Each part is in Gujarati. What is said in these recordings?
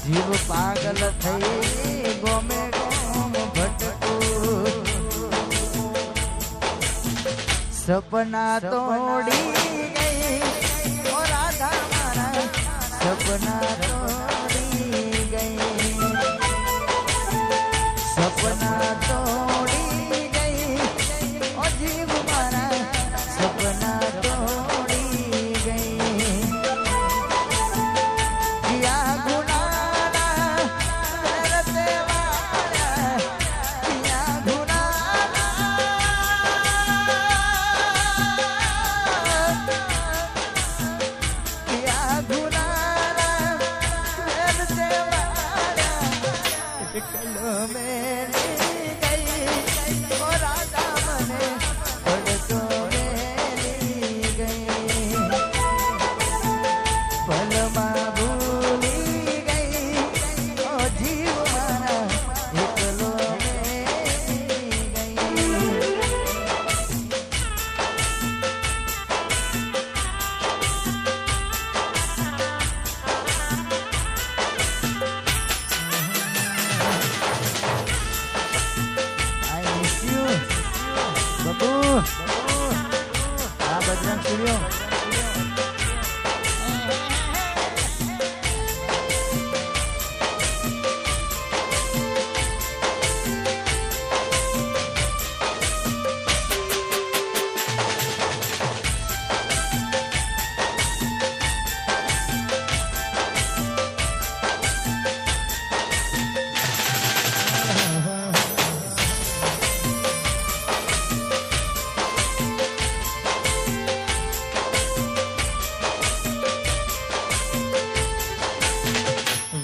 જીવ પાગલ થઈ ગોમે ગોમ ભટકું સપના તોડી ગઈ ઓ રાધા મારા સપના તોડી ગઈ સપના તોડી ગઈ ઓ જીવ મારા સપના તોડી ગઈ કિયા ગુનાના કરતે વાળા કિયા ગુનાના કિયા ગુનાના કરતે વાળા કલો મેલી ગઈ ઓ રાધા મને પડતો મેલી ગઈ ભલમાં ભૂલી ગઈ ઓ જીવ મારા એકલો મેલી ગઈ I miss you, Babu. Ah, Bajrang Studio.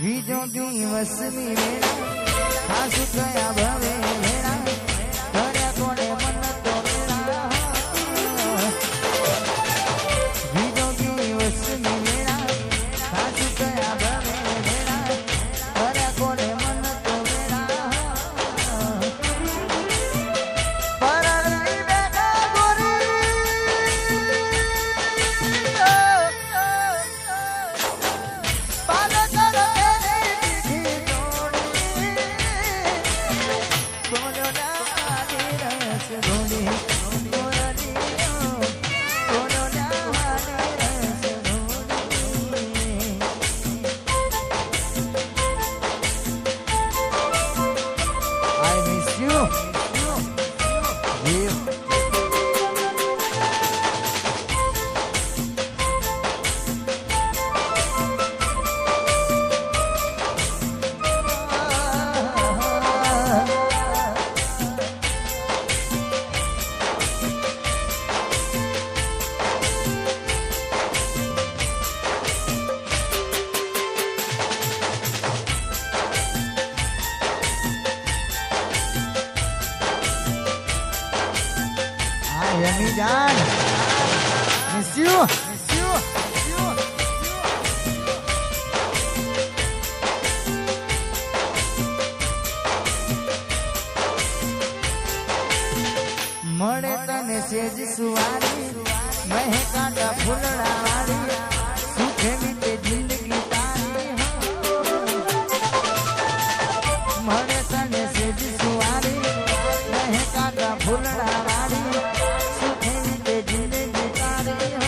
બીજો દિવસ મેળા ખાસું થયા ભવે મેળા કર્યા કોને મન તો મેળા બીજો દિવસ મેળા ખાસું થયા ભવે મેળા કર્યા કોને મન તો મેળા પરણની બેઠા ગોરી પાલક I miss you. Yeah. Yummy John, miss you, miss you, miss you. મળે તને સેજ સુવારી મહેકાતા ફૂલડા વાળી સુખે મીતે જિંદગી તારી મળે તને સેજ સુવારી મહેકાતા ફૂલડા વાળી સુખે મીતે જિંદગી તારી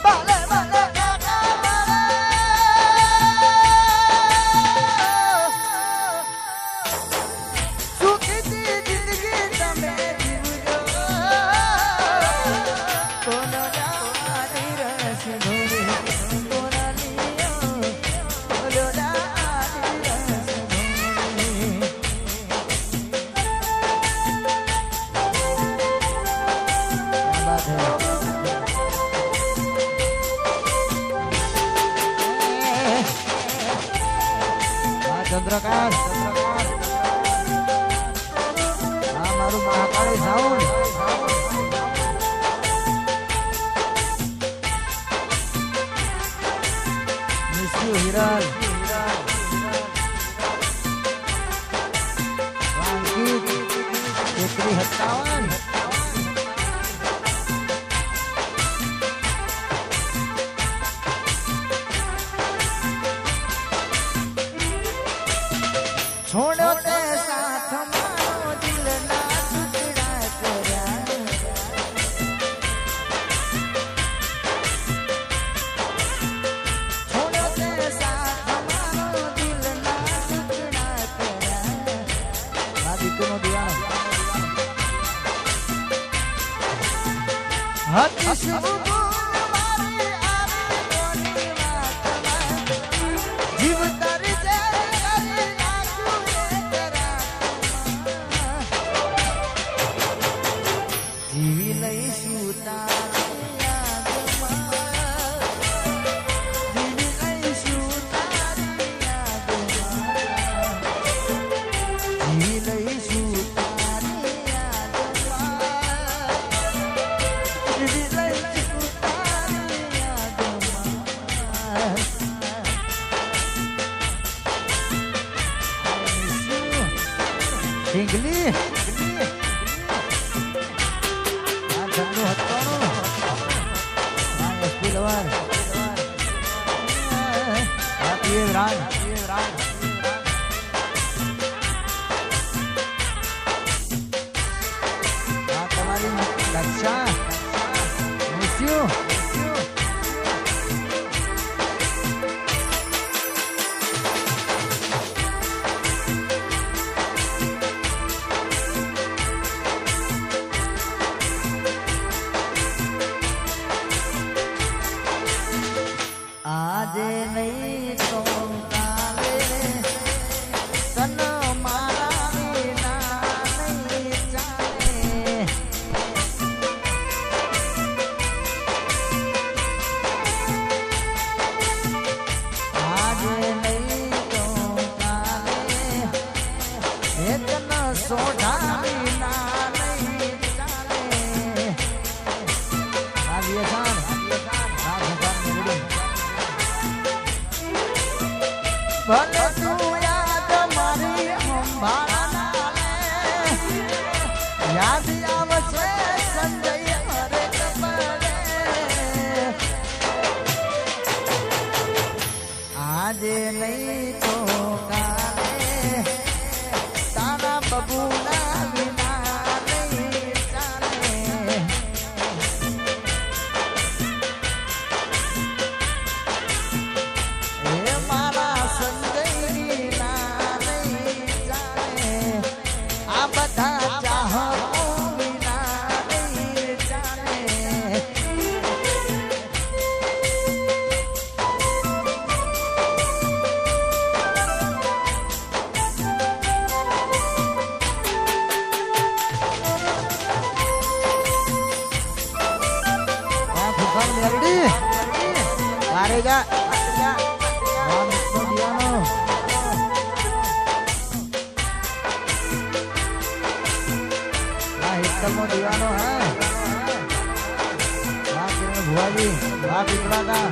બાલે બાલે કાકા સુખી જિંદગી તમે જીવજો કોનો જારી રસ ધોરી કોના લીયો કોનો જારી રસ ધોરી બાત હે ચંદ્રકાંત મારું Mahakali sound miss you Hiral વાંકિત 57 I શું મારી આવી કોની વાતમાં જીવ તારી જે કરી નાખ્યું એ રાતમાં જીવી લઈશું તારી યાદમાં જીવી લઈશું તારી યાદમાં જીવી લઈશું તારી યાદમાં જીવી લઈશું તારી યાદમાં ઢીંગલી આ ધંધો હતવાનો આ એસપી લવાર આ પીએ રાજ આ તમારી રક્ષા મિસ્યુ આજે નહીં તો કાલે તન મારા વિના નહીં ચાલે આજે નહીં તો કાલે એ તન સોઢા વિના નહીં ચાલે આ વ્યસન ભલે તું યાદ મારી અંબાળા યાદ આવશે સંજય હરે કપડે આજે નહીં તો કાલે તારા બબુના વિના નહીં ચાલે એ મારા સંજય ના નહીં ચાલે આ બધા ચાહકો વિના નહીં ચાલે આ ફૂફા મેલડી મારે જા દીવાનો હે ભુવાજી વાહ પીપળા કા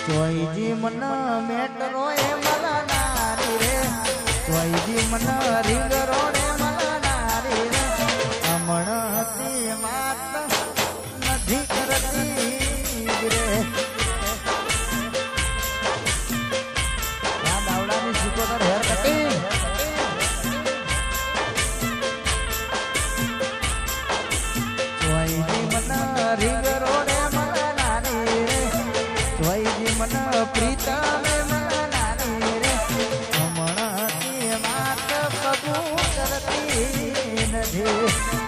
ચોઈજી મન મેટરો એ મલનારી રે ચોઈજી મન રીંગરો રે મલનારી રે અમણતી માત નથી કરતી રે આ દાવડાની સુકોતર હેર કટિંગ ચોઈજી મન રીંગરો રે મલનારી રે ચોઈજી મન પ્રીતમ મલનારી રે અમણતી માત બબુ કરતી નથી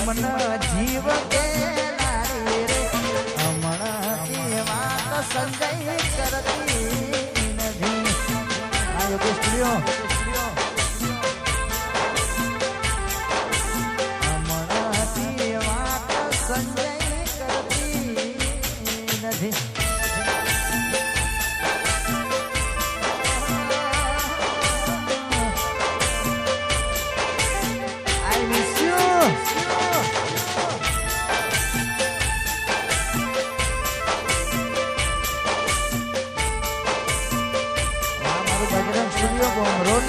મન જીવ કે નારી રે હમણાં વાત સંજય કરતી નથી આ યોગેશ સ્ટુડિયો હમણાં વાત સંજય કરતી નથી સ્ટુડિયો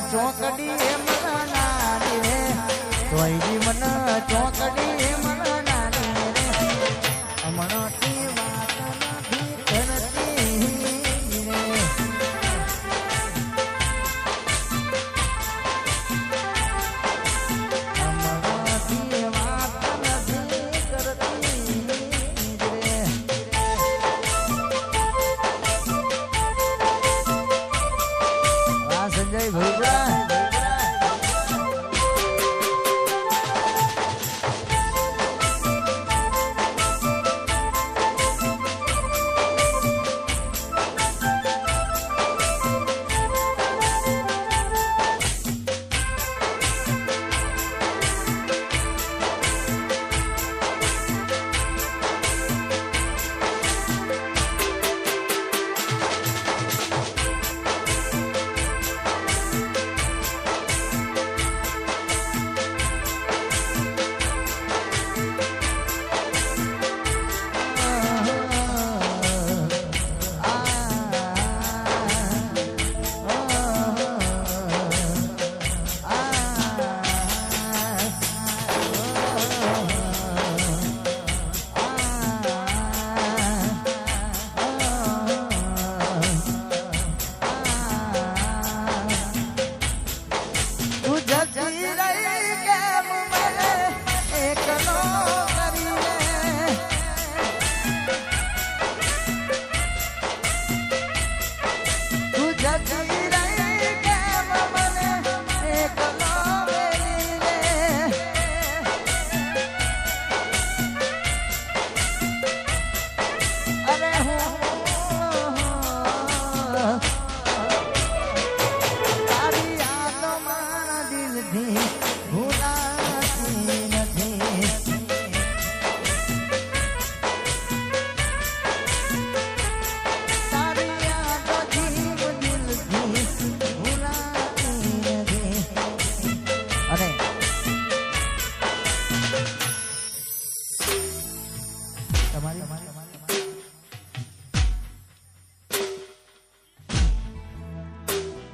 ચોકડી મનાડી રે તોય મન ચોકડી મનાડી રે અમણોથી વાત નથી કરતી રે અમણોથી વાત નથી કરતી રે વાહ સંજય ભોગરા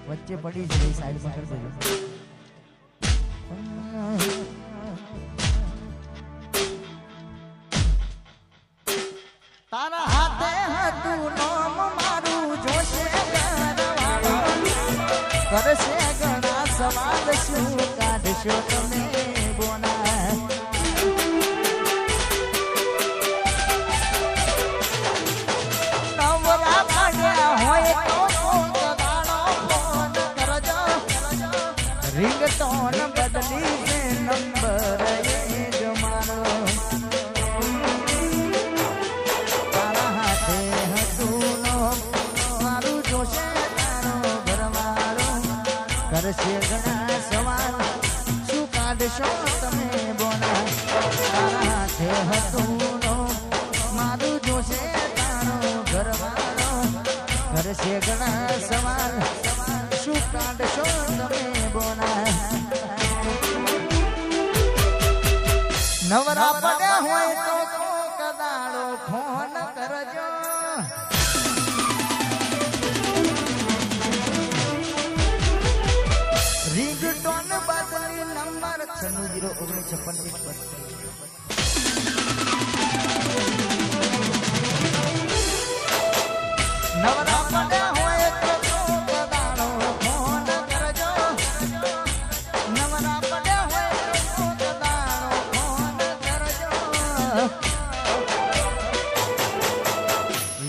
વચ્ચે પડી જ ગઈ સાઈડ માં કરી દેજો તારા હાથે હતું નામ મારું જોશે ઘરવાળો કરશે ઘણા સવાલ શું કાઢશો તમે બોના નવરા પડ્યા હોય રિંગટોન બદલી છે નંબર એ જમાનો તારા હાથે હતું મારું જોશે તારો ઘરવાળો કરશે ઘણા સવાલ શું કાઢશો તમે બોના તારા હાથે હતું મારું જોશે તારો ઘરવાળો કરશે ઘણા સવાલ શું કાઢશો તમે નવરા પડ્યા હોય તો કદાળો ફોન કરજો રિંગટોન બદલી નંબર 960956 નવરા પડ્યા હોય તો કદાળો ફોન કરજો નવરા પડ્યા હોય તો કદાળો ફોન કરજો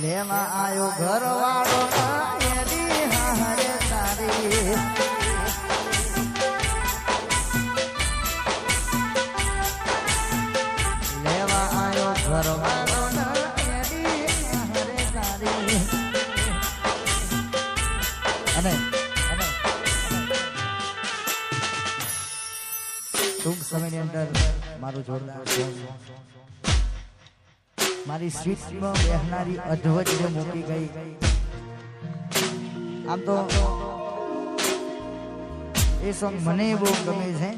લેવા આયો ઘરવાળો એની હારે તારી લેવા આયો ઘરવાળો એની હારે તારી અને ટૂંક સમયની અંદર મારું જોરદાર મારી સ્વીટમાં બેહનારી અધવજ મૂકી ગઈ આમ તો એ સોંગ મને બહુ ગમે છે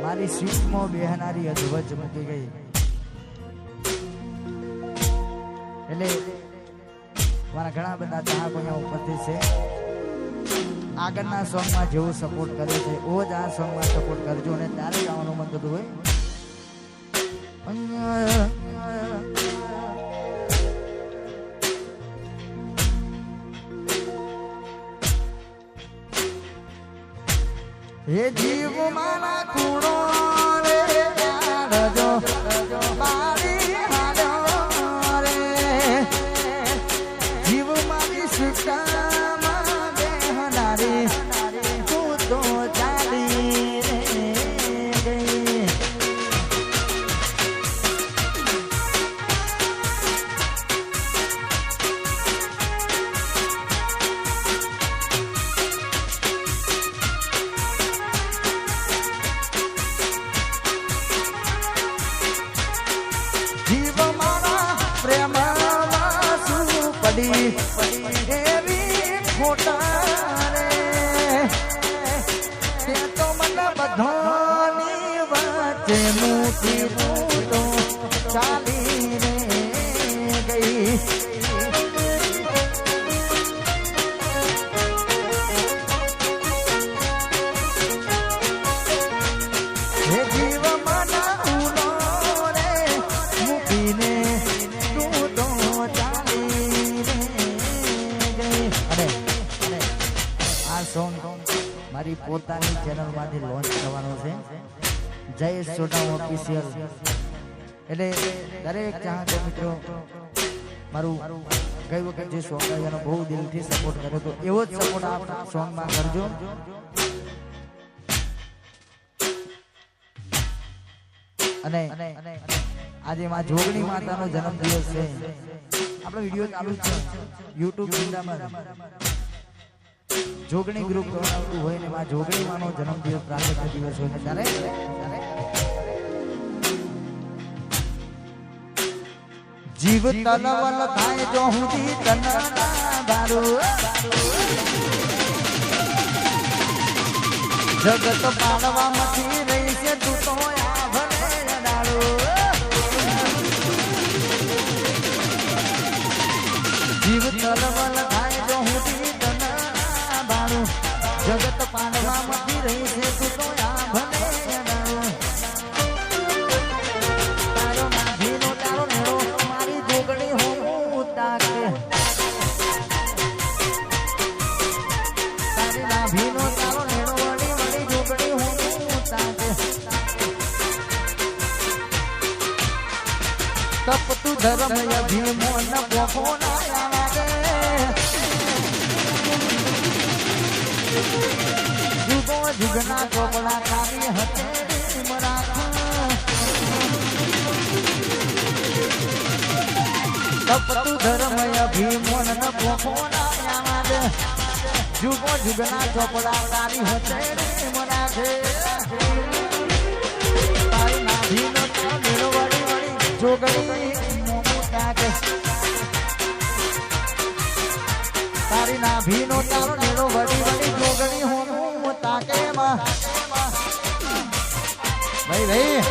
મારી સ્વીટમાં બેહનારી અધવજ મૂકી ગઈ એટલે મારા ઘણા બધા ચાહકો અહીંયા ઉપસ્થિત છે. આગળના સોંગમાં જેવું સપોર્ટ કરે છે એવો જ આ સોંગમાં સપોર્ટ કરજો અને ત્યારે ગાવાનું મન થતું હોય. હે જીવ મારા ખૂણો રે કાઢજો મારી હાલો રે જીવ મારી સુતામાં બેહનારી તું તો ચાલી રે ગઈ. એવી ખોટા રે તે તો મને બધાની વચ્ચે મૂકી તું તો ચાલી રે ગઈ. હે જીવ મના ઉનો રે મૂકીને તું તો સોંગ મારી પોતાની ચેનલમાંથી લોન્ચ કરવાનું છે. જય સોઢા ઓફિશિયલ. એટલે દરેક ચાહક મિત્રો મારું ગઈ વખત જે સોંગ આવ્યો બહુ દિલથી સપોર્ટ કર્યો તો એવો જ સપોર્ટ આપ સોંગમાં કરજો. અને આજે માં જોગણી માતાનો જન્મદિવસ છે. આપણો વિડીયો ચાલુ છે યુટ્યુબ જિંદાબાદ. જોગણી ગ્રુપ આવતું હોય ને માં જોગણી માનો જન્મદિવસ પ્રાગટ્ય દિવસ હોય ને ત્યારે જીવ તલવલ થાય જો હુંથી તનના દારૂ જગત પાડવા મથી રહી છે તું તો આ ભલે દારૂ જીવ તલવલ થાય જો હુંથી જગત પાડવા મથી રહી છે તું તો આ ભલે તારો નાભીનો તારો નેડો મારી જોગણી હું તાકે તારી નાભીનો તારો નેડો વળી વળી જોગણી હું તાકે તપ તું ધર્મ અભિમો ન પોખો ના લાગે જુગો જુગના ચોપડા કાવી હતે તપતું ધર્મ અભિમોન ન પોખો ના જુગો જુગના ચોપડા કાવી હતે મરાઠે તારી નાભીનો તારો વળી વળી જોગણી મોટાકે તારી નાભીનો તારો નેડો વળી વળી જોગણી હું તાકે માં ભાઈ ભાઈ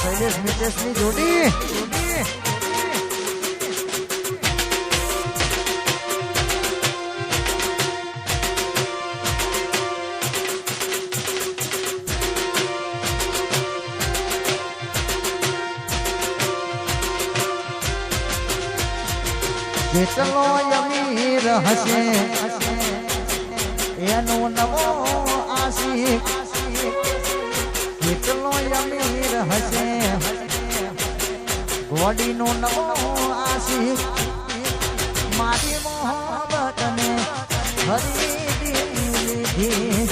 શૈલેષ મિતેશની જોડી જેટલો અમીર હશે એનો નવો આશિક જેટલો અમીર હશે ગોડીનો નવો આશિક મારી મોહબ્બતને ખરીદી લીધી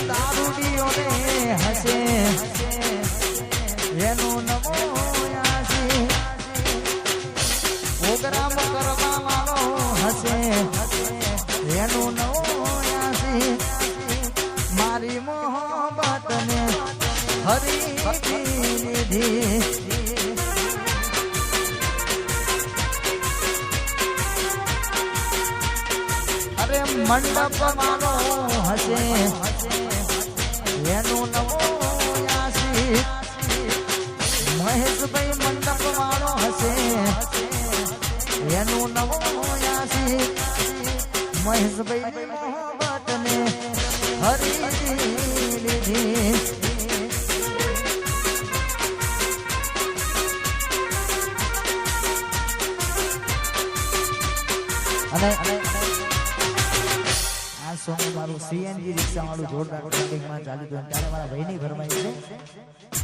દારૂડીઓને હશે એનું નમો આશી પ્રોગ્રામ કરવા વાળો હશે એનું નમો આશી મારી મોહબ્બતને હરી લીધી મંડપ માનો હશે એનું નવું આશિક મહેશભાઈ મંડપ માનો હશે એનું નવું આશિક મહેશભાઈ મોહબ્બતને હરી લીધી અને આ સોંગ મારું સીએનજી રિક્ષા વાળું જોરદાર ટ્રેન્ડિંગમાં ચાલ્યું હતું ત્યારે મારા ભાઈની ફરમાઈ છે